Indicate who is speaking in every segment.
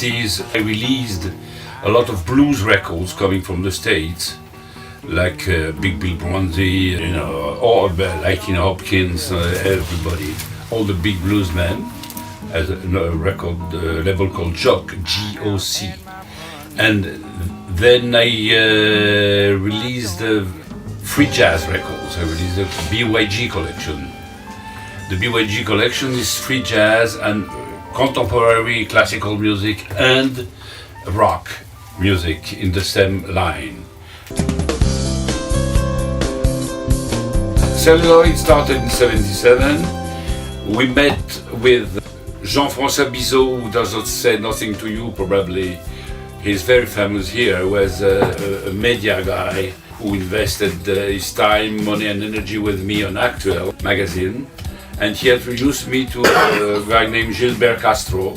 Speaker 1: 60s, I released a lot of blues records coming from the States, like Big Bill Bronzy, or like Hopkins, everybody, all the big bluesmen, as a record label called Jock, G-O-C. And then I released free jazz records. I released the BYG collection. The BYG collection is free jazz and contemporary classical music and rock music in the same line. Celluloid started in '77. We met with Jean-François Bizot, who does not say nothing to you probably. He's very famous here. He was a media guy who invested his time, money and energy with me on Actuel magazine. And he introduced me to a guy named Gilbert Castro,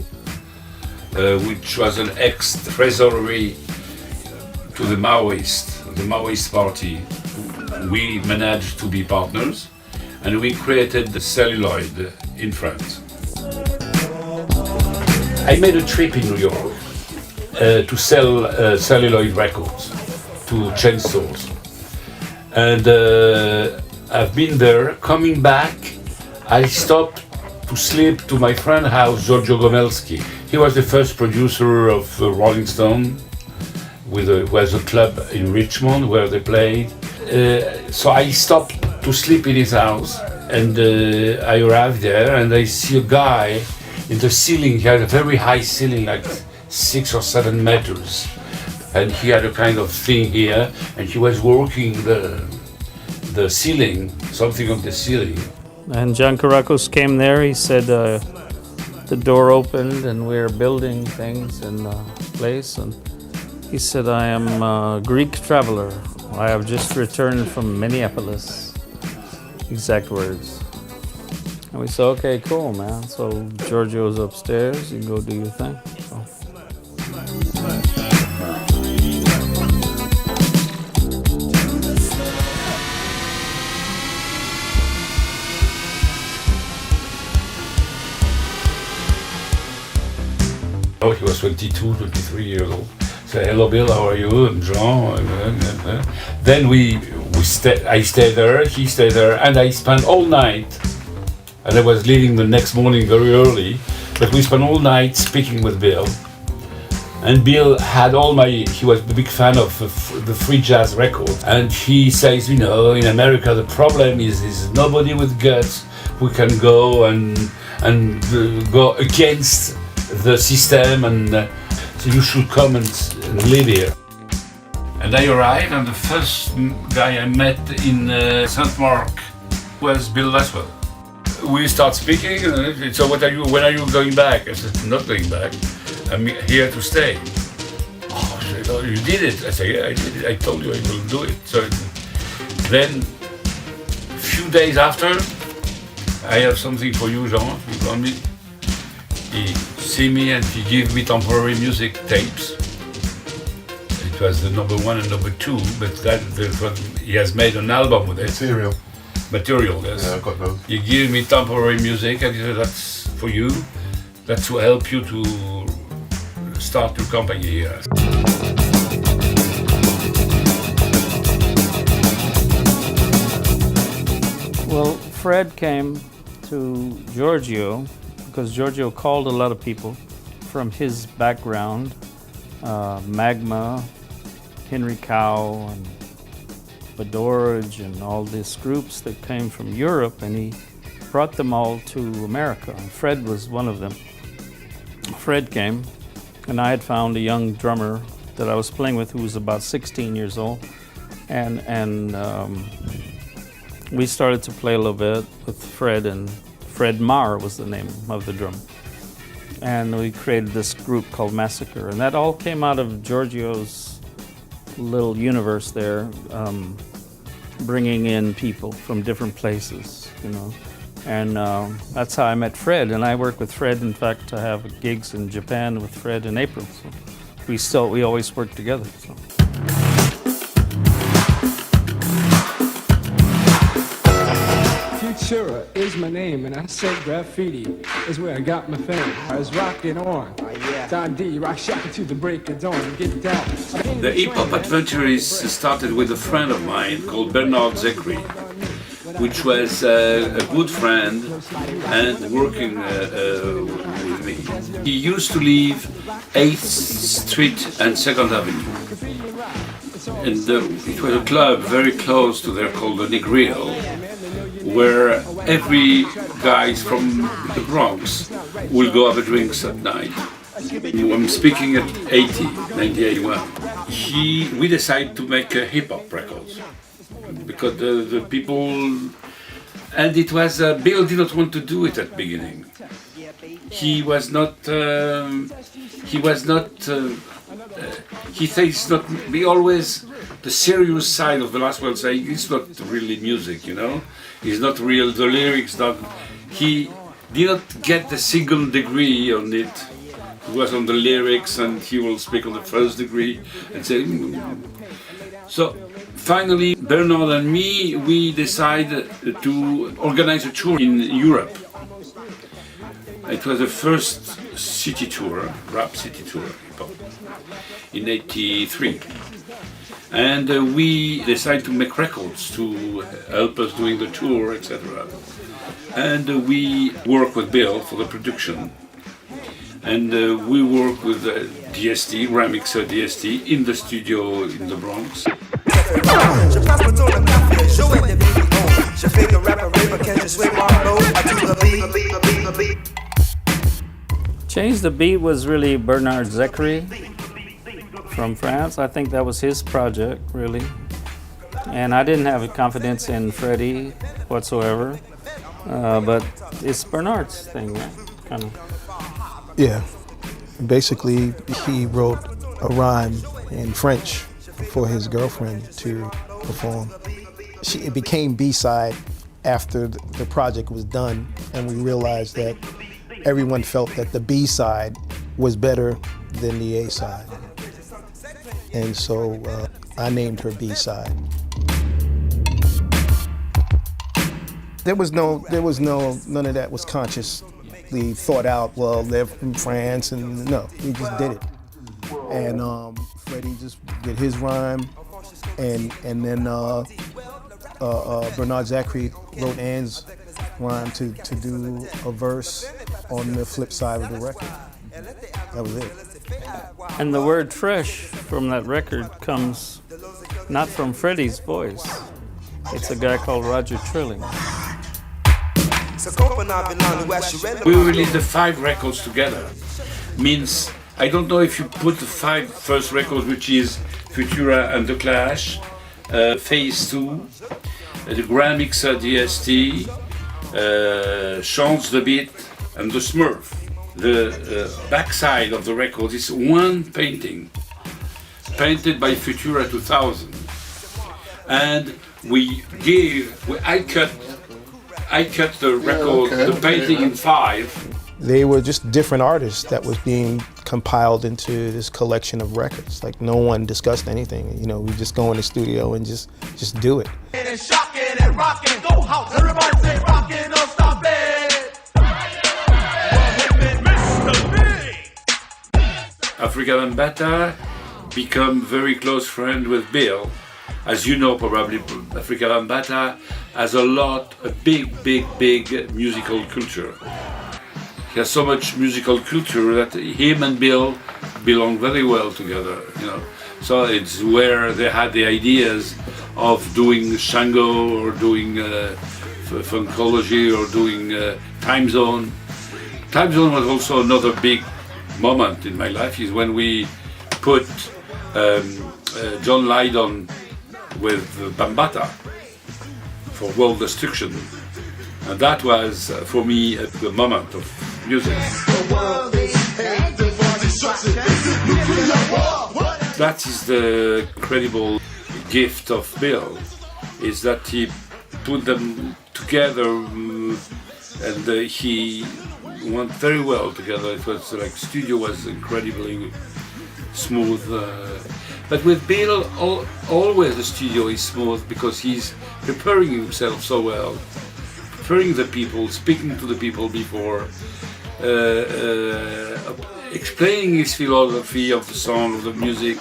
Speaker 1: which was an ex-treasury to the Maoist party. We managed to be partners, and we created the Celluloid in France. I made a trip in New York to sell celluloid records to chain stores. And I've been there. Coming back, I stopped to sleep to my friend's house, Giorgio Gomelski. He was the first producer of Rolling Stone, who has a club in Richmond where they played. So I stopped to sleep in his house, and I arrived there, and I see a guy in the ceiling. He had a very high ceiling, like 6 or 7 meters, and he had a kind of thing here, and he was working the ceiling, something on the ceiling.
Speaker 2: And John Caracos came there. He said the door opened and we were building things in the place, and he said, "I am a Greek traveler. I have just returned from Minneapolis." Exact words. And we said, "Okay, cool, man." So Giorgio's upstairs. You go do your thing. So.
Speaker 1: Oh, he was 22, 23 years old. Say, "Hello, Bill, how are you?" And Jean. Then I stayed there, he stayed there, and I spent all night. And I was leaving the next morning very early, but we spent all night speaking with Bill. And Bill had he was a big fan of the free jazz records. And he says, in America the problem is nobody with guts who can go and go against the system, and so you should come and live here. And I arrived, and the first guy I met in St. Mark was Bill Laswell. We start speaking, so when are you going back? I said, "I'm not going back, I'm here to stay." Oh, he said, "Oh, you did it." I said, "Yeah, I did it. I told you I will do it." So then, a few days after, "I have something for you, Jean." He told me. He see me and he gave me temporary music tapes. It was the number 1 and number 2, but he has made an album with it. Material, yes.
Speaker 3: Yeah, I've got those.
Speaker 1: He gave me temporary music, and he said, "That's for you. That's to help you to start your company here."
Speaker 2: Well, Fred came to Giorgio because Giorgio called a lot of people from his background, Magma, Henry Cow, and Badorj, and all these groups that came from Europe, and he brought them all to America. And Fred was one of them. Fred came, and I had found a young drummer that I was playing with who was about 16 years old, and we started to play a little bit with Fred, and Fred Marr was the name of the drum. And we created this group called Massacre, and that all came out of Giorgio's little universe there, bringing in people from different places, And that's how I met Fred, and I work with Fred. In fact, I have gigs in Japan with Fred in April, so we always work together. So.
Speaker 3: Ventura is my name, and I say graffiti is where I got my fame. I was rocking on. Don D, rock shocking to the break of dawn. Get down.
Speaker 1: The hip-hop adventure started with a friend of mine called Bernard Zekri, which was a good friend and working with me. He used to live 8th Street and 2nd Avenue. And it was a club very close to there called the Negril, where every guys from the Bronx will go have a drinks at night. I'm speaking at 1981. We decided to make a hip-hop records because the people, and it was Bill did not want to do it at the beginning. He thinks not. We always the serious side of the last one say it's not really music, you know. It's not real. The lyrics not. He did not get the single degree on it. He was on the lyrics, and he will speak on the first degree and say. So finally, Bernard and me, we decided to organize a tour in Europe. It was the first city tour, rap city tour, in '83. And we decided to make records to help us doing the tour, etc. And we work with Bill for the production. And we work with DSD, Remixer DSD, in the studio in the Bronx.
Speaker 2: Change the Beat was really Bernard Zekri from France. I think that was his project, really. And I didn't have confidence in Freddie whatsoever. But it's Bernard's thing, right? Kind of.
Speaker 4: Yeah. Basically, he wrote a rhyme in French for his girlfriend to perform. It became B-side after the project was done, and we realized that everyone felt that the B-side was better than the A-side. And so I named her B-side. None of that was consciously thought out. Well, they're from France, and no, we just did it. And Freddie just did his rhyme, and then Bernard Zekri wrote Anne's rhyme to do a verse on the flip side of the record. That was it.
Speaker 2: And the word fresh from that record comes not from Freddie's voice. It's a guy called Roger Trilling.
Speaker 1: We released the 5 records together. Means, I don't know if you put the 5 first records, which is Futura and The Clash, Phase 2, the Gramixer DST, Chance the Beat, and The Smurf. The backside of the record is one painting, painted by Futura 2000. And I cut the record, the painting in 5.
Speaker 4: They were just different artists that was being compiled into this collection of records. Like no one discussed anything. You know, we just go in the studio and just do it.
Speaker 5: And shocking and rocking, go house, everybody say rocking, don't stop it.
Speaker 1: Africa Bambaataa become very close friend with Bill. As you know, probably Africa Bambaataa has a big musical culture. He has so much musical culture that him and Bill belong very well together, you know. So it's where they had the ideas of doing Shango or doing Funkology or doing Time Zone. Time Zone was also another big moment in my life, is when we put John Lydon with Bambaataa for World Destruction. And that was, for me, the moment of music. That is the incredible gift of Bill, is that he put them together and he went very well together. It was like studio was incredibly smooth. But with Bill, always the studio is smooth because he's preparing himself so well referring the people, speaking to the people before, explaining his philosophy of the song, of the music,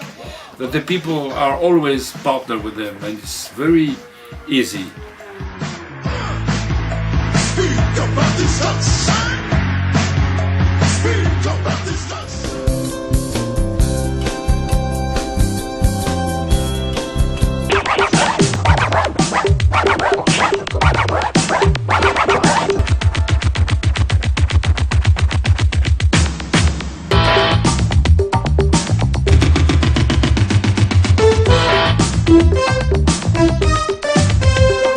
Speaker 1: that the people are always partner with them, and it's very easy.
Speaker 5: Speak about this outside. Speak about this outside.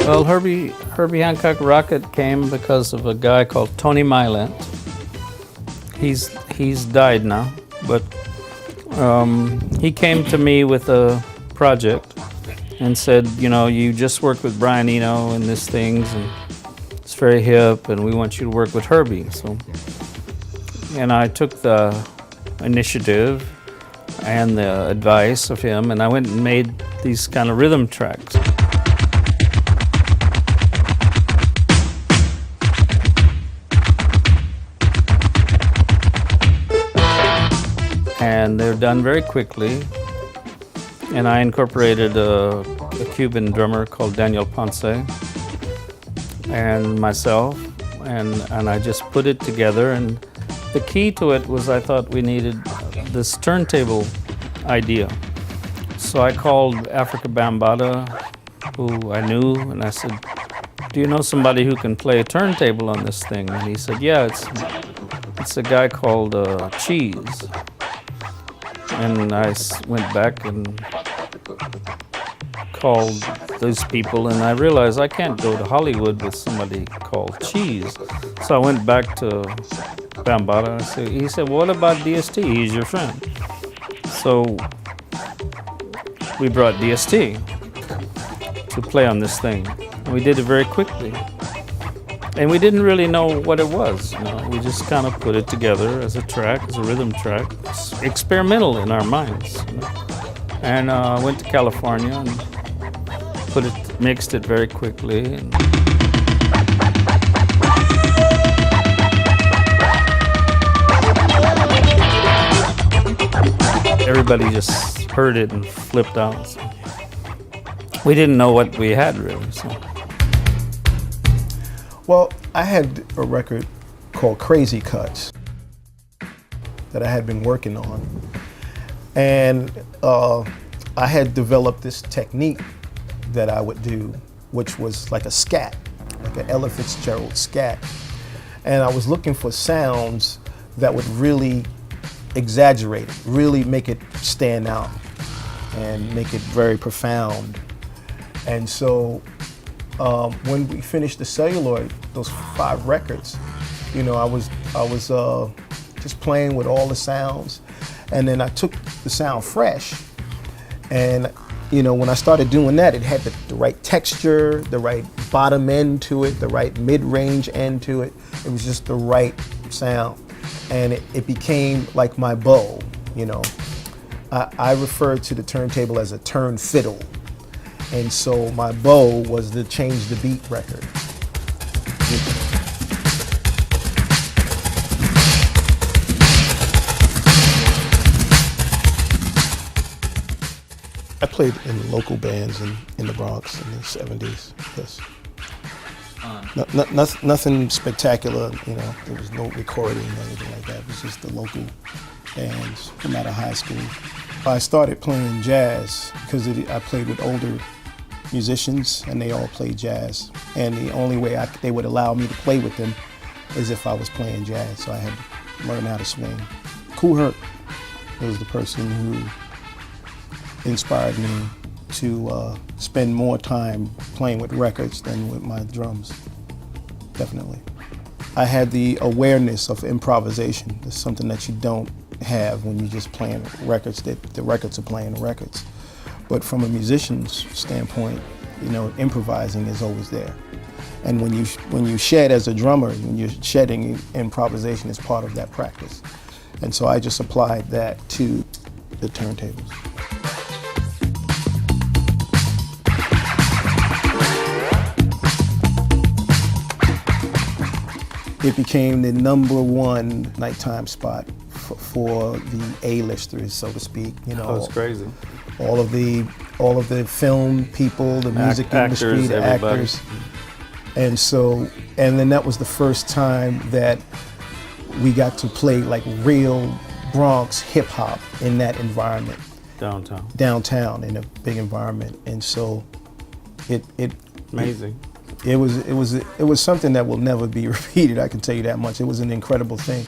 Speaker 2: Well, Herbie Hancock Rocket came because of a guy called Tony Mylant. He's died now, but he came to me with a project and said, you know, you just worked with Brian Eno and this things, and it's very hip, and we want you to work with Herbie. So, and I took the initiative and the advice of him, and I went and made these kind of rhythm tracks. And they're done very quickly. And I incorporated a Cuban drummer called Daniel Ponce and myself, and I just put it together. And the key to it was I thought we needed this turntable idea. So I called Africa Bambaataa, who I knew, and I said, do you know somebody who can play a turntable on this thing? And he said, yeah, it's a guy called Cheese. And I went back and called those people, and I realized I can't go to Hollywood with somebody called Cheese. So I went back to Bambaataa. He said, what about DST? He's your friend. So we brought DST to play on this thing. And we did it very quickly. And we didn't really know what it was. You know? We just kind of put it together as a track, as a rhythm track. It's experimental in our minds. You know? And went to California and mixed it very quickly. And everybody just heard it and flipped out. So we didn't know what we had really. So.
Speaker 4: Well, I had a record called Crazy Cuts that I had been working on. And I had developed this technique that I would do, which was like a scat, like an Ella Fitzgerald scat. And I was looking for sounds that would really exaggerate it, really make it stand out and make it very profound. And so when we finished the Celluloid, those 5 records, you know, I was just playing with all the sounds, and then I took the sound fresh, and you know, when I started doing that, it had the right texture, the right bottom end to it, the right mid-range end to it. It was just the right sound, and it became like my bow. You know, I refer to the turntable as a turn fiddle. And so my bow was the Change the Beat record. I played in local bands in the Bronx in the 70s. Yes. Nothing spectacular, you know. There was no recording or anything like that. It was just the local bands from out of high school. I started playing jazz because I played with older musicians, and they all played jazz. And the only way they would allow me to play with them is if I was playing jazz. So I had to learn how to swing. Kool Herc was the person who inspired me to spend more time playing with records than with my drums. Definitely. I had the awareness of improvisation. It's something that you don't have when you're just playing records, that the records are playing the records. But from a musician's standpoint, you know, improvising is always there. And when you shed as a drummer, when you're shedding, improvisation is part of that practice. And so I just applied that to the turntables. it became the #1 nighttime spot for the A-listers, so to speak. You know,
Speaker 2: Oh, it's crazy.
Speaker 4: all of the film people, the music industry,
Speaker 2: actors,
Speaker 4: the
Speaker 2: everybody.
Speaker 4: actors. And then that was the first time that we got to play like real Bronx hip hop in that environment, downtown in a big environment. And so it
Speaker 2: Amazing.
Speaker 4: it was something that will never be repeated. I can tell you that much. It was an incredible thing.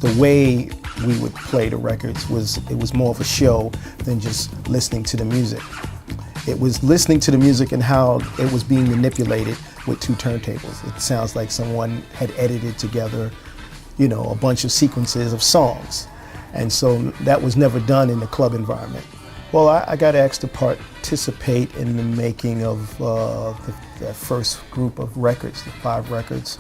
Speaker 4: The way we would play the records was more of a show than just listening to the music. It was listening to the music and how it was being manipulated with 2 turntables. It sounds like someone had edited together, you know, a bunch of sequences of songs. And so that was never done in the club environment. Well, I got asked to participate in the making of the first group of records, the 5 records.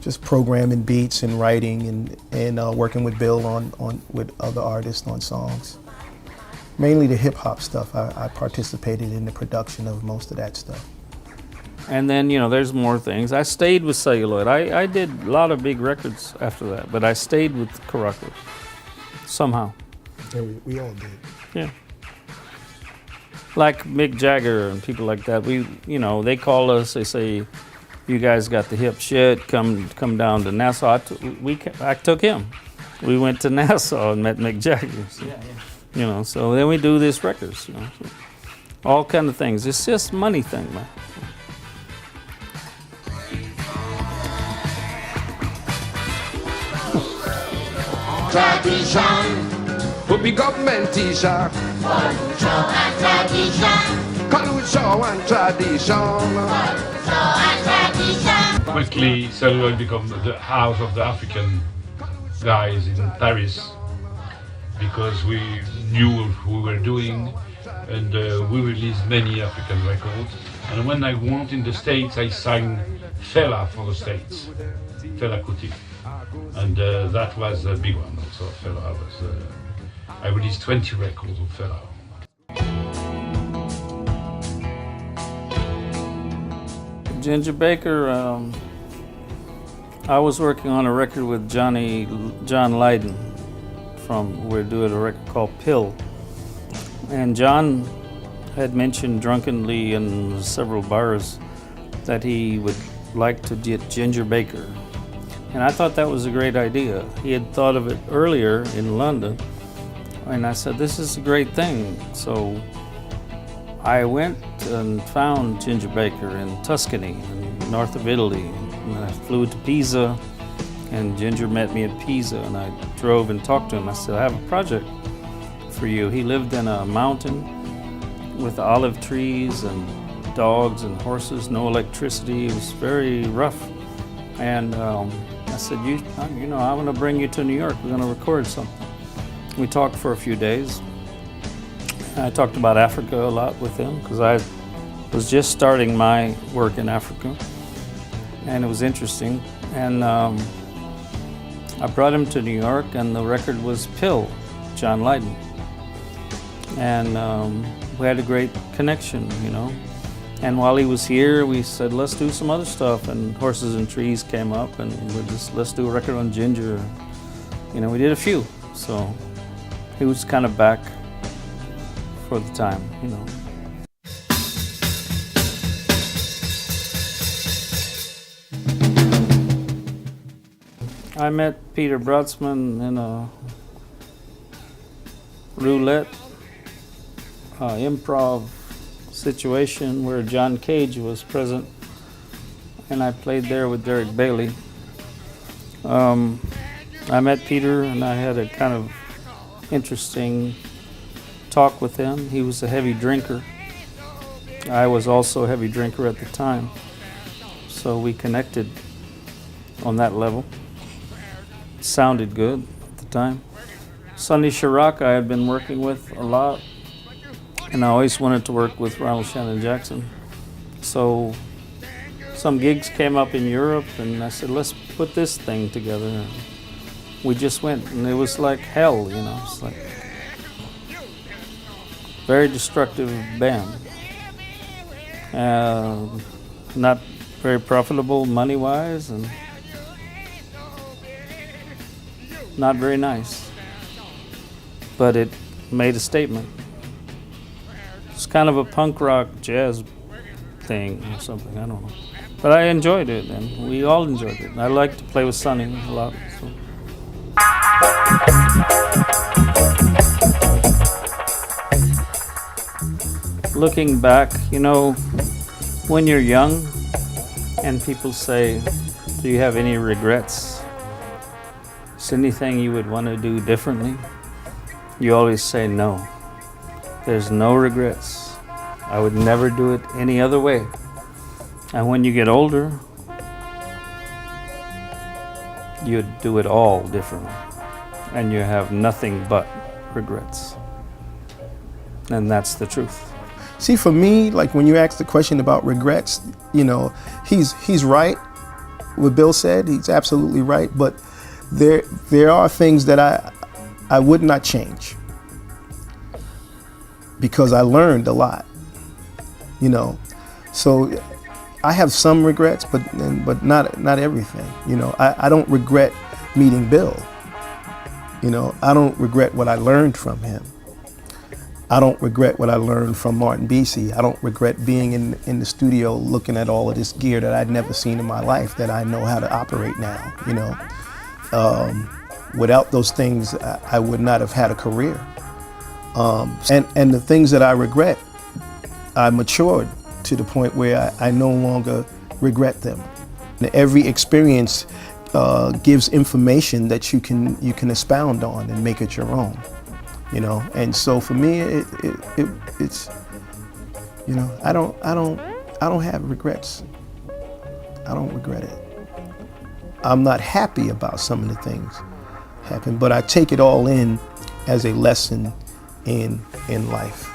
Speaker 4: Just programming beats and writing and working with Bill on with other artists on songs. Mainly the hip hop stuff. I participated in the production of most of that stuff.
Speaker 2: And then, you know, there's more things. I stayed with Celluloid. I did a lot of big records after that, but I stayed with Caracas somehow.
Speaker 4: Yeah, we all did.
Speaker 2: Yeah. Like Mick Jagger and people like that. You know, they call us, they say, you guys got the hip shit, come down to Nassau. I took him. We went to Nassau and met Mick Jagger. So, you know, so then we do these records, you know. So all kind of things. It's just money thing, man.
Speaker 5: Tradition,
Speaker 3: Bobby government T-shirt,
Speaker 5: culture and tradition,
Speaker 3: culture and tradition.
Speaker 5: culture and tradition.
Speaker 1: Quickly, Celluloid became the house of the African guys in Paris because we knew what we were doing, and we released many African records. And when I went in the States, I signed Fela for the States, Fela Kuti. And that was a big one also. Fela was, I released 20 records of Fela.
Speaker 2: Ginger Baker, I was working on a record with John Lydon we're doing a record called Pill. And John had mentioned drunkenly in several bars that he would like to get Ginger Baker. And I thought that was a great idea. He had thought of it earlier in London. And I said, this is a great thing. So I went and found Ginger Baker in Tuscany, in north of Italy. And I flew to Pisa, and Ginger met me at Pisa, and I drove and talked to him. I said, I have a project for you. He lived in a mountain with olive trees and dogs and horses, no electricity. It was very rough. And I said, you know, I want to bring you to New York. We're going to record something. We talked for a few days. I talked about Africa a lot with him because I was just starting my work in Africa, and it was interesting. And I brought him to New York, and the record was Pill, John Lydon. And we had a great connection, you know. And while he was here, we said, let's do some other stuff. And Horses and Trees came up, and let's do a record on Ginger. You know, we did a few. So he was kind of back for the time, you know. I met Peter Brotzman in a roulette improv situation where John Cage was present, and I played there with Derek Bailey. I met Peter, and I had a kind of interesting talk with him. He was a heavy drinker. I was also a heavy drinker at the time, so we connected on that level. It sounded good at the time. Sonny Chirac I had been working with a lot, and I always wanted to work with Ronald Shannon Jackson. So some gigs came up in Europe, and I said, let's put this thing together. We just went, and it was like hell, you know. It's like very destructive band. Not very profitable money-wise, and not very nice. But it made a statement. It's kind of a punk rock jazz thing or something, I don't know. But I enjoyed it, and we all enjoyed it. I like to play with Sonny a lot. So. Looking back, you know, when you're young and people say, do you have any regrets? Is there anything you would want to do differently? You always say no. There's no regrets. I would never do it any other way. And when you get older, you do it all differently. And you have nothing but regrets. And that's the truth.
Speaker 4: See, for me, like when you ask the question about regrets, you know, he's right. What Bill said, he's absolutely right. But there are things that I would not change, because I learned a lot, you know. So I have some regrets, but not everything. You know, I don't regret meeting Bill. You know, I don't regret what I learned from him. I don't regret what I learned from Martin Beasy. I don't regret being in the studio looking at all of this gear that I'd never seen in my life that I know how to operate now, you know. Without those things, I would not have had a career. And the things that I regret, I matured to the point where I no longer regret them. Every experience gives information that you can expound on and make it your own. You know, and so for me, it's, you know, I don't have regrets. I don't regret it. I'm not happy about some of the things happen, but I take it all in as a lesson in life.